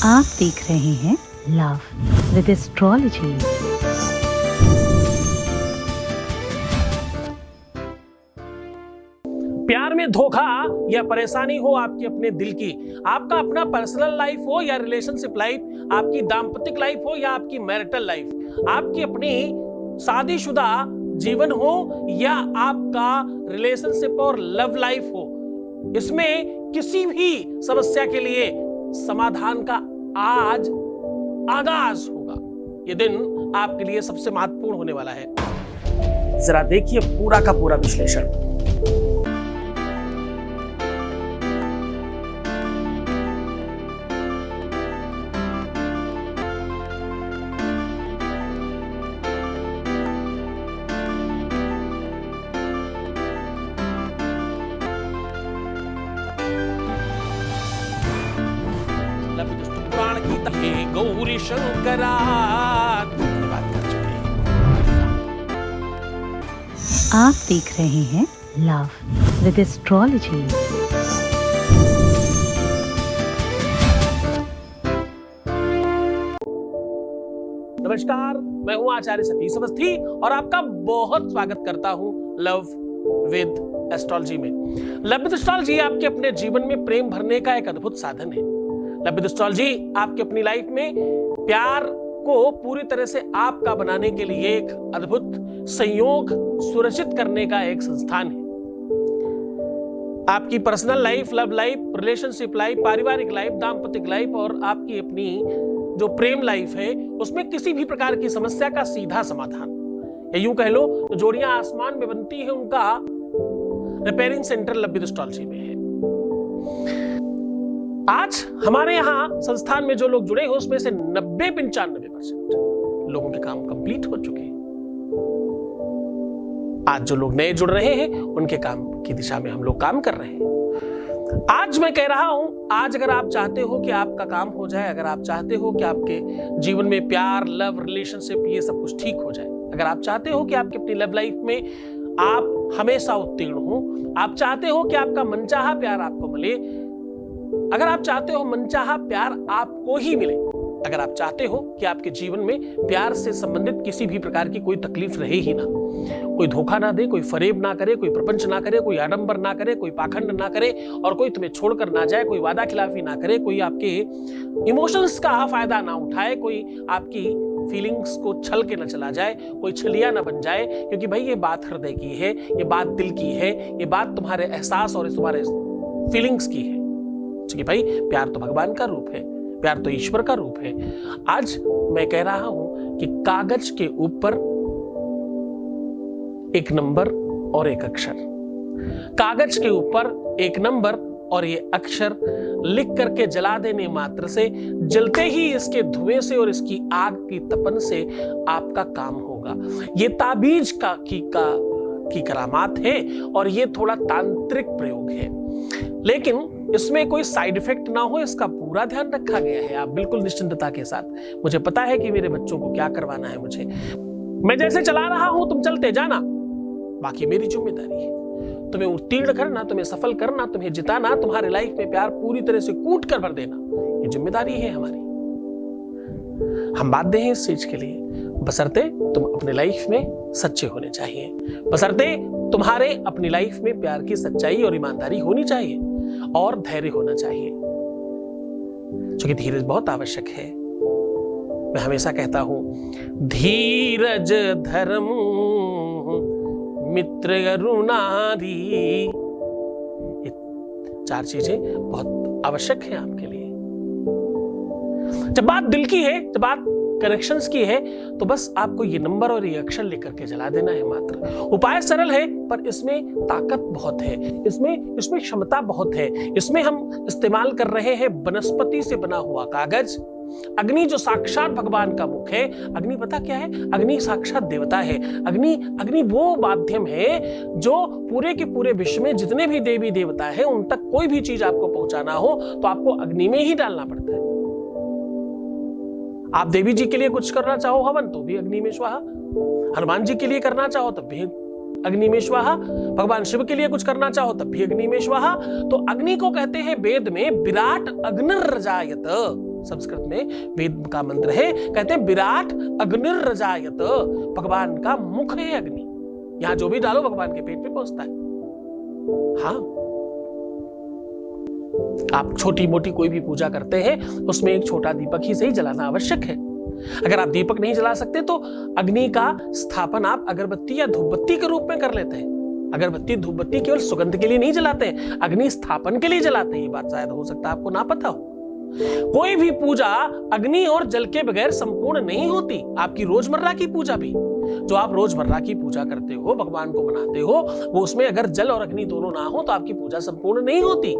आप देख रहे हैं लव विद एस्ट्रोलॉजी। प्यार में धोखा या परेशानी हो आपकी अपने दिल की, आपका अपना पर्सनल लाइफ हो या रिलेशनशिप लाइफ, आपकी दाम्पतिक लाइफ हो या आपकी मैरिटल लाइफ, आपकी अपनी शादीशुदा जीवन हो या आपका रिलेशनशिप और लव लाइफ हो, इसमें किसी भी समस्या के लिए समाधान का आज आगाज होगा। ये दिन आपके लिए सबसे महत्वपूर्ण होने वाला है। जरा देखिए पूरा का पूरा विश्लेषण। पुराण की तहे गौरी शंकरा बात कर चुके हैं। आप देख रहे हैं लव विद एस्ट्रोलॉजी। नमस्कार, मैं हूं आचार्य सतीश अवस्थी और आपका बहुत स्वागत करता हूं लव विद एस्ट्रोलॉजी में। लव विद एस्ट्रोलॉजी आपके अपने जीवन में प्रेम भरने का एक अद्भुत साधन है। लव विद एस्ट्रोलॉजी आपके अपनी लाइफ में प्यार को पूरी तरह से आपका बनाने के लिए एक अद्भुत संयोग सुरक्षित करने का एक संस्थान है। आपकी personal life, love life, relationship life, पारिवारिक लाइफ, दाम्पतिक लाइफ और आपकी अपनी जो प्रेम लाइफ है, उसमें किसी भी प्रकार की समस्या का सीधा समाधान, या यूं कह लो जो जोड़ियां आसमान में बनती हैं उनका repairing centre love with astrology में है। आज हमारे यहाँ संस्थान में जो लोग जुड़े हैं उसमें से 90-95% लोगों के काम कंप्लीट हो चुके हैं। आज जो लोग नए जुड़ रहे हैं उनके काम की दिशा में हम लोग काम कर रहे हैं। आज मैं कह रहा हूं, आज अगर आप चाहते हो कि आपका काम हो जाए, अगर आप चाहते हो कि आपके जीवन में प्यार, लव, रिलेशनशिप ये सब कुछ ठीक हो जाए, अगर आप चाहते हो कि आपकी अपनी लव लाइफ में आप हमेशा उत्तीर्ण हो, आप चाहते हो कि आपका मनचाहा प्यार आपको मिले, अगर आप चाहते हो मनचाहा प्यार आपको ही मिले, अगर आप चाहते हो कि आपके जीवन में प्यार से संबंधित किसी भी प्रकार की कोई तकलीफ रहे ही ना, कोई धोखा ना दे, कोई फरेब ना करे, कोई प्रपंच ना करे, कोई आडंबर ना करे, कोई पाखंड ना करे और कोई तुम्हें छोड़कर ना जाए, कोई वादा खिलाफी ना करे, कोई आपके इमोशंस का फायदा ना उठाए, कोई आपकी फीलिंग्स को छल के ना चला जाए, कोई छलिया ना बन जाए, क्योंकि भाई ये बात हृदय की है, ये बात दिल की है, ये बात तुम्हारे एहसास और तुम्हारे फीलिंग्स की है। क्योंकि भाई प्यार तो भगवान का रूप है, प्यार तो ईश्वर का रूप है। आज मैं कह रहा हूं कि कागज के ऊपर एक नंबर और एक अक्षर, कागज के ऊपर एक नंबर और ये अक्षर लिख करके जला देने मात्र से, जलते ही इसके धुएं से और इसकी आग की तपन से आपका काम होगा। ये ताबीज की करामात है और ये थोड़ा तांत्रिक प्रयोग है, लेकिन इसमें कोई साइड इफेक्ट ना हो इसका पूरा ध्यान रखा गया है। आप बिल्कुल निश्चिंतता के साथ, मुझे पता है कि मेरे बच्चों को क्या करवाना है, मैं जैसे चला रहा हूं तुम चलते जाना, बाकी मेरी जिम्मेदारी है। तुम्हें उत्तीर्ण करना, तुम्हें सफल करना, तुम्हें जिताना, तुम्हारे लाइफ में प्यार पूरी तरह से कूट कर भर देना, ये जिम्मेदारी है हमारी। हम बाध्य हैं इस चीज के लिए, बशर्ते तुम अपने लाइफ में सच्चे होने चाहिए, बशर्ते तुम्हारे अपनी लाइफ में प्यार की सच्चाई और ईमानदारी होनी चाहिए और धैर्य होना चाहिए, क्योंकि धीरज बहुत आवश्यक है। मैं हमेशा कहता हूं, धीरज धर्म मित्र करुणारी, ये 4 चीजें बहुत आवश्यक है आपके लिए। जब बात दिल की है, जब बात कनेक्शंस की है, तो बस आपको ये नंबर और ये अक्षर लेकर के जला देना है मात्र। उपाय सरल है पर इसमें ताकत बहुत है, इसमें क्षमता बहुत है। इसमें हम इस्तेमाल कर रहे हैं वनस्पति से बना हुआ कागज। अग्नि जो साक्षात भगवान का मुख है, अग्नि पता क्या है? अग्नि साक्षात देवता है। अग्नि वो माध्यम है जो पूरे के पूरे विश्व में जितने भी देवी देवता है उन तक कोई भी चीज आपको पहुंचाना हो तो आपको अग्नि में ही डालना पड़ता है। आप देवी जी के लिए कुछ करना चाहो हवन, तो भी अग्नि में स्वाहा। हनुमान जी के लिए करना चाहो तब भी अग्नि में स्वाहा। भगवान शिव के लिए कुछ करना चाहो तब भी अग्नि में स्वाहा। तो अग्नि को कहते हैं वेद में विराट अग्निर्जायत। संस्कृत में वेद का मंत्र है, कहते हैं विराट अग्निर्रजायत, भगवान का मुख है अग्नि, यहां जो भी डालो भगवान के पेट में पहुंचता है। हाँ, आप छोटी मोटी कोई भी पूजा करते हैं उसमें एक छोटा दीपक ही सही जलाना आवश्यक है। अगर आप दीपक नहीं जला सकते तो अग्नि का स्थापन आप अगरबत्ती या धूपबत्ती के रूप में कर लेते हैं। अगरबत्ती धूपबत्ती केवल सुगंध के लिए नहीं जलाते हैं, अग्नि स्थापन के लिए जलाते हैं। ये बात शायद हो सकता है आपको ना पता हो। कोई भी पूजा अग्नि और जल के बगैर संपूर्ण नहीं होती। आपकी रोजमर्रा की पूजा भी, जो आप रोजमर्रा की पूजा करते हो, भगवान को मनाते हो, वो उसमें अगर जल और अग्नि दोनों ना हो तो आपकी पूजा संपूर्ण नहीं होती।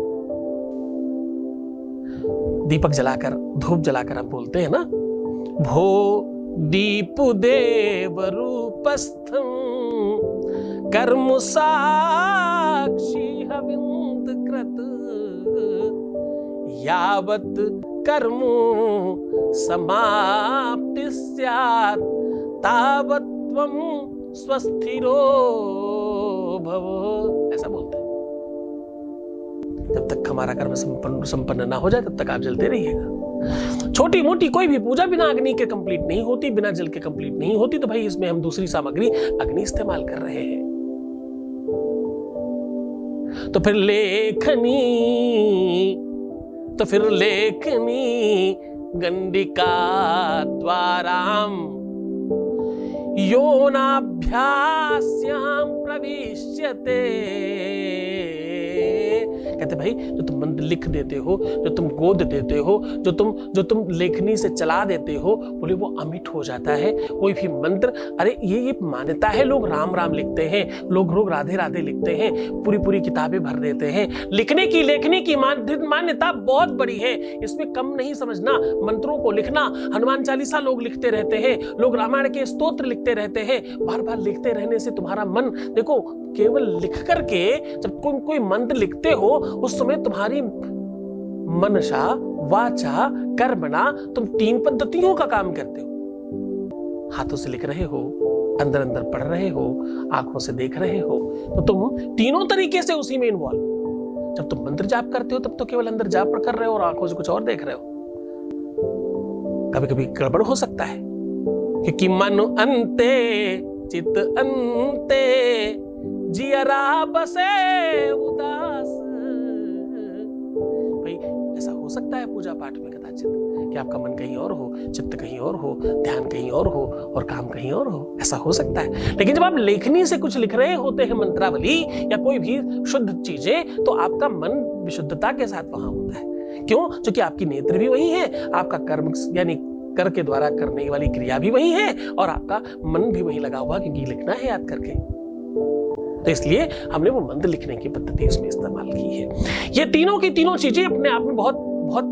दीपक जलाकर, धूप जलाकर हम बोलते हैं ना, भो दीप देव रूपस्थं कर्म साक्षी हविंद कृत यावत कर्म समाप्ति स्यात् तावत त्वं स्वस्थिरो भव, ऐसा बोलते हैं। जब तक हमारा कर्म संपन्न ना हो जाए तब तक आप जलते रहिएगा। छोटी मोटी कोई भी पूजा बिना अग्नि के कंप्लीट नहीं होती, बिना जल के कंप्लीट नहीं होती। तो भाई इसमें हम दूसरी सामग्री अग्नि इस्तेमाल कर रहे हैं। तो फिर लेखनी गंडिका द्वाराम योनाभ्यास्याम प्रविश्यते। कहते भाई जो तुम मंत्र लिख देते हो, जो तुम गोद देते हो, जो तुम लेखनी से चला देते हो, बोले वो अमिट हो जाता है। कोई भी मंत्र, अरे ये मान्यता है, लोग राम राम लिखते हैं, लोग राधे राधे लिखते हैं, पूरी किताबें भर देते हैं। लेखनी की मान्यता बहुत बड़ी है, इसमें कम नहीं समझना। मंत्रों को लिखना, हनुमान चालीसा लोग लिखते रहते हैं, लोग रामायण के स्तोत्र लिखते रहते हैं। बार बार लिखते रहने से तुम्हारा मन, देखो केवल लिख करके जब तुम कोई मंत्र लिखते हो उस समय तुम्हारी मनसा वाचा कर्मणा, तुम 3 पद्धतियों का काम करते हो। हाथों से लिख रहे हो, अंदर अंदर पढ़ रहे हो, आंखों से देख रहे हो, तो तुम तीनों तरीके से उसी में इन्वॉल्व। जब तुम मंत्र जाप करते हो तब तो केवल अंदर जाप कर रहे हो और आंखों से कुछ और देख रहे हो। कभी कभी गड़बड़ हो सकता है, क्योंकि मन अंते चित अंते जियरा बसे उदास। भाई ऐसा हो सकता है पूजा पाठ में कदाचित कि आपका मन कहीं और हो, चित्त कहीं और हो, ध्यान कहीं और हो और काम कहीं और हो, ऐसा हो सकता है। लेकिन जब आप लेखनी से कुछ लिख रहे होते हैं, मंत्रावली या कोई भी शुद्ध चीजें, तो आपका मन विशुद्धता के साथ वहां होता है। क्यों? क्योंकि आपकी नेत्र भी वही है, आपका कर्म यानी कर के द्वारा करने वाली क्रिया भी वही है और आपका मन भी वही लगा हुआ, क्योंकि लिखना है याद करके। तो इसलिए हमने वो मंत्र लिखने की पद्धति इसमें इस्तेमाल की है। ये तीनों की तीनों चीजें अपने आप में बहुत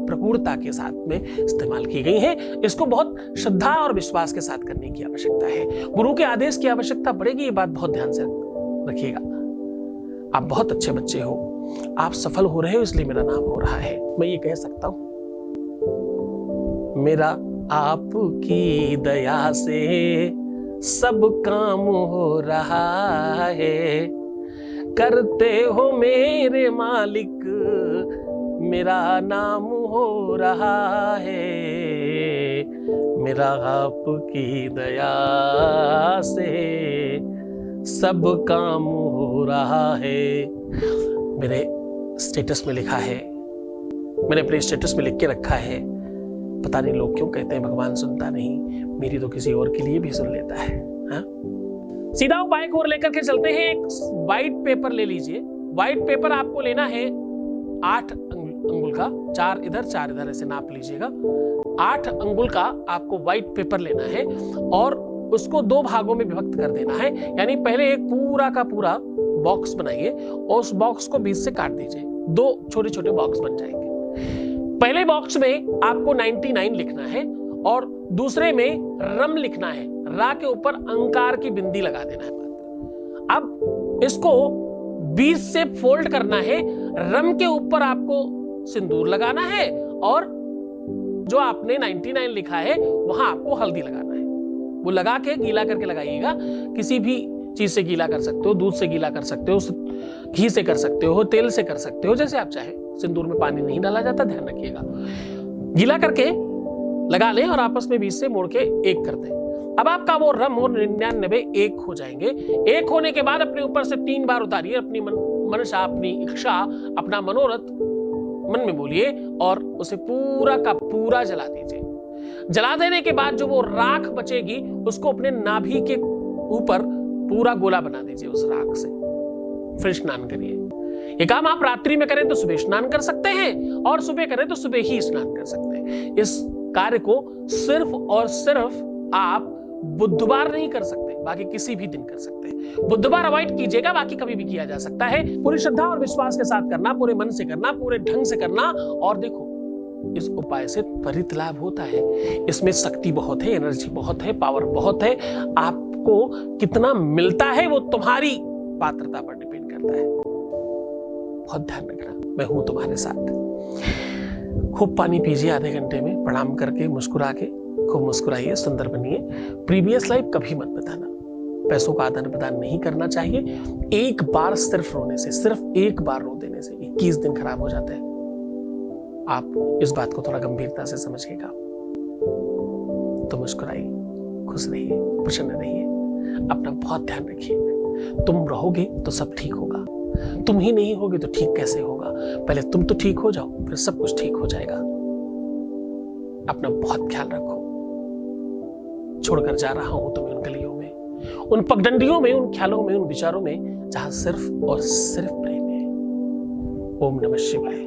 प्रपूर्णता के साथ में इस्तेमाल की गई हैं। इसको बहुत श्रद्धा और विश्वास के साथ करने की आवश्यकता है। गुरु के आदेश की आवश्यकता पड़ेगी, ये बात बहुत ध्यान से रखिएगा। आप बहुत अच्छे बच्चे हो, आप सफल हो रहे हो, इसलिए मेरा नाम हो रहा है। मैं ये कह सकता हूं, मेरा आपकी दया से सब काम हो रहा है। करते हो मेरे मालिक, मेरा नाम हो रहा है। मेरा आपकी दया से सब काम हो रहा है। मेरे स्टेटस में लिखा है, मैंने अपने स्टेटस में लिख के रखा है, पता नहीं लोग क्यों कहते हैं भगवान सुनता नहीं, मेरी तो किसी और के लिए भी सुन लेता है। हाँ? सीधा उपाय को लेकर के चलते हैं। एक व्हाइट पेपर ले लीजिए। व्हाइट पेपर आपको लेना है 8 अंगुल का, 4 इधर 4 इधर, ऐसे नाप लीजिएगा। 8 अंगुल का आपको व्हाइट पेपर लेना है और उसको 2 भागों में विभक्त कर देना है। यानी पहले एक पूरा का पूरा बॉक्स बनाइए और उस बॉक्स को बीच से काट दीजिए। 2 छोटे छोटे बॉक्स बन जाएंगे। पहले बॉक्स में आपको 99 लिखना है और दूसरे में रम लिखना है। रा के ऊपर अंकार की बिंदी लगा देना है। अब इसको 20 से फोल्ड करना है। रम के ऊपर आपको सिंदूर लगाना है और जो आपने 99 लिखा है वहां आपको हल्दी लगाना है। वो लगा के गीला करके लगाइएगा। किसी भी चीज से गीला कर सकते हो, दूध से गीला कर सकते हो, घी से कर सकते हो, तेल से कर सकते हो, जैसे आप चाहें। सिंदूर में पानी नहीं डाला जाता, ध्यान रखिएगा। गीला करके लगा लें और आपस में 20 से मोड़ के एक कर दें। अब आपका वो रम और 99 एक हो जाएंगे। एक होने के बाद अपने ऊपर से 3 बार उतारिए, अपनी मनसा, अपनी इच्छा, अपना मनोरथ मन में बोलिए और उसे पूरा का पूरा जला दीजिए। जला देने के बाद जो वो राख बचेगी उसको अपने नाभि के ऊपर पूरा गोला बना दीजिए उस राख से। फिर स्नान करिए। ये काम आप रात्रि में करें तो सुबह स्नान कर सकते हैं और सुबह करें तो सुबह ही स्नान कर सकते हैं। इस कार्य को सिर्फ और सिर्फ आप बुधवार नहीं कर सकते, बाकी किसी भी दिन कर सकते हैं। बुधवार अवॉइड कीजिएगा, बाकी कभी भी किया जा सकता है। पूरी श्रद्धा और विश्वास के साथ करना, पूरे मन से करना, पूरे ढंग से करना। और देखो, इस उपाय से त्वरित लाभ होता है। इसमें शक्ति बहुत है, एनर्जी बहुत है, पावर बहुत है। आपको कितना मिलता है वो तुम्हारी पात्रता पर डिपेंड करता है। बहुत ध्यान रखना, मैं हूं तुम्हारे साथ। खूब पानी पीजिए आधे घंटे में, प्रणाम करके मुस्कुरा के खूब मुस्कुराइए, सुंदर बनिए। प्रीवियस लाइफ कभी मत बताना। पैसों का आदान प्रदान नहीं करना चाहिए। एक बार सिर्फ रोने से, सिर्फ एक बार रो देने से 21 दिन खराब हो जाते हैं। आप इस बात को थोड़ा गंभीरता से समझिएगा। तो मुस्कुराइए, खुश रहिए, प्रसन्न रहिए, अपना बहुत ध्यान रखिए। तुम रहोगे तो सब ठीक होगा। तुम ही नहीं होगे तो ठीक कैसे होगा? पहले तुम तो ठीक हो जाओ, फिर सब कुछ ठीक हो जाएगा। अपना बहुत ख्याल रखो। छोड़कर जा रहा हूं तुम्हें उन गलियों में, उन पगडंडियों में, उन ख्यालों में, उन विचारों में जहां सिर्फ और सिर्फ प्रेम है। ओम नमः शिवाय।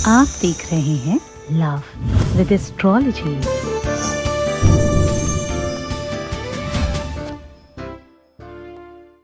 आप देख रहे हैं लव विद एस्ट्रोलॉजी।